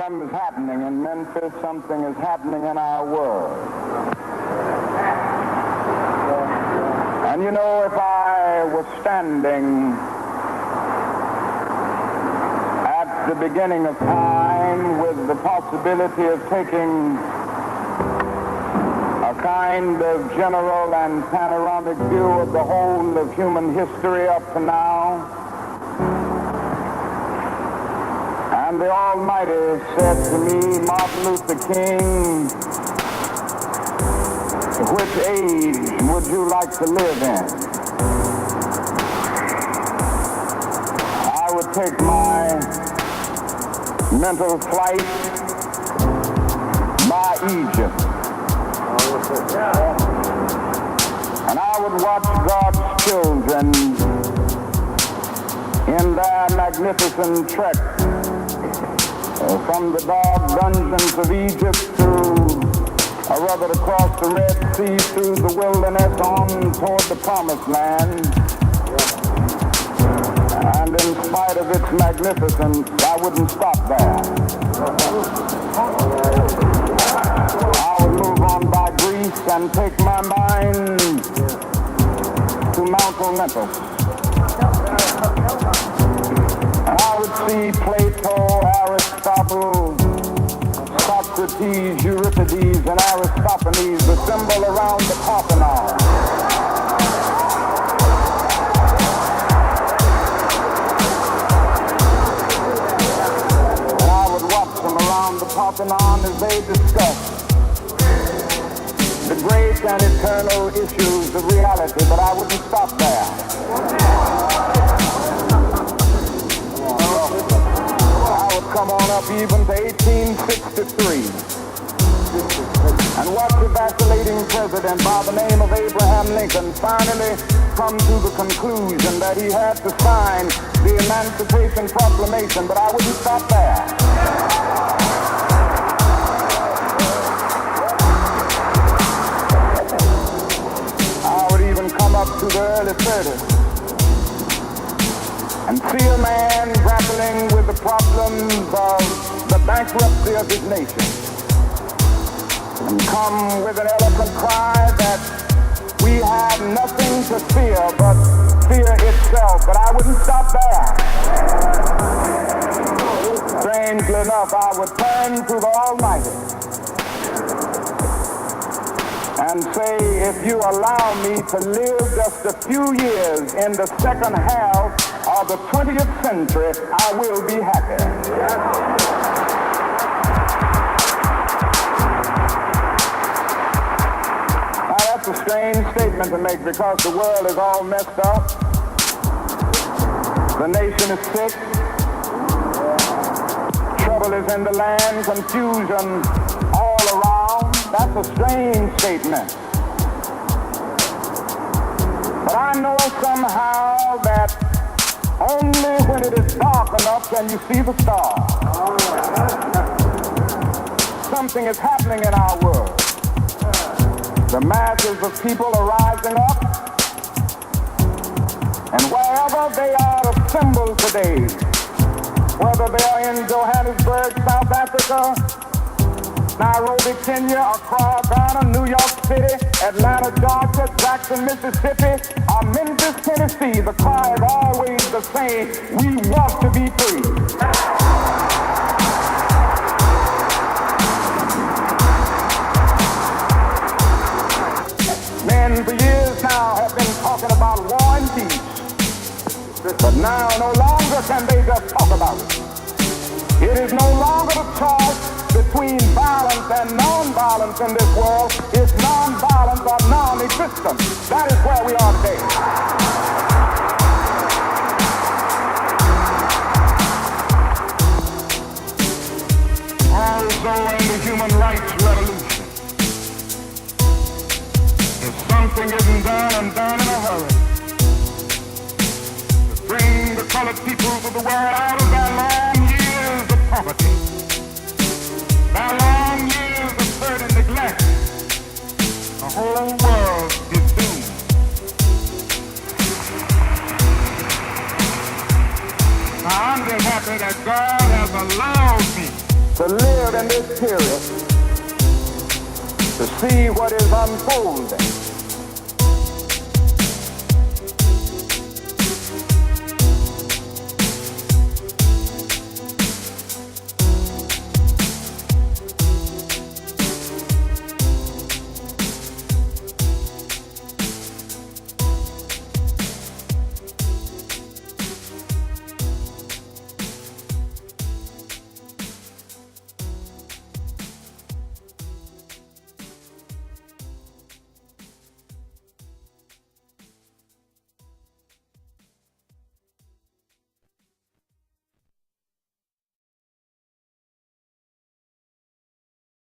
Something is happening in Memphis. Something is happening in our world. And you know, if I was standing at the beginning of time with the possibility of taking a kind of general and panoramic view of the whole of human history up to now, and the Almighty said to me, Martin Luther King, which age would you like to live in? I would take my mental flight by Egypt. And I would watch God's children in their magnificent trek from the dark dungeons of Egypt to rather across the Red Sea through the wilderness on toward the Promised Land. And in spite of its magnificence, I wouldn't stop there. I would move on by Greece and take my mind to Mountaintop. I would see Plato, Aristotle, Socrates, Euripides, and Aristophanes assemble around the Parthenon. And I would watch them around the Parthenon as they discuss the great and eternal issues of reality, but I wouldn't stop there. Come on up even to 1863 and watch the vacillating president by the name of Abraham Lincoln finally come to the conclusion that he had to sign the Emancipation Proclamation, but I wouldn't stop there. I would even come up to the early 30s and see a man grappling with the problems of the bankruptcy of his nation, and come with an eloquent cry that we have nothing to fear but fear itself. But I wouldn't stop there. Strangely enough, I would turn to the Almighty and say, if you allow me to live just a few years in the second half of the 20th century, I will be happy. Now that's a strange statement to make because the world is all messed up. The nation is sick. Trouble is in the land, confusion all around. That's a strange statement. But I know somehow that only when it is dark enough can you see the stars. Something is happening in our world. The masses of people are rising up, and wherever they are assembled today, whether they are in Johannesburg, South Africa, Nairobi, Kenya, Accra, Ghana, New York City, Atlanta, Georgia, Jackson, Mississippi, or Memphis, Tennessee, the cry is always the same: we want to be free. Men for years now have been talking about war and peace, but now no longer can they just talk about it. It is no longer the choice between violence and non-violence in this world. It's non-violence or non-existence. That is where we are today. Also in the human rights revolution, if something isn't done and done in a hurry to bring the colored people of the world out of their long years of poverty, their long years of hurt and neglect, the whole world is doomed. Now I'm just happy that God has allowed me to live in this period, to see what is unfolding.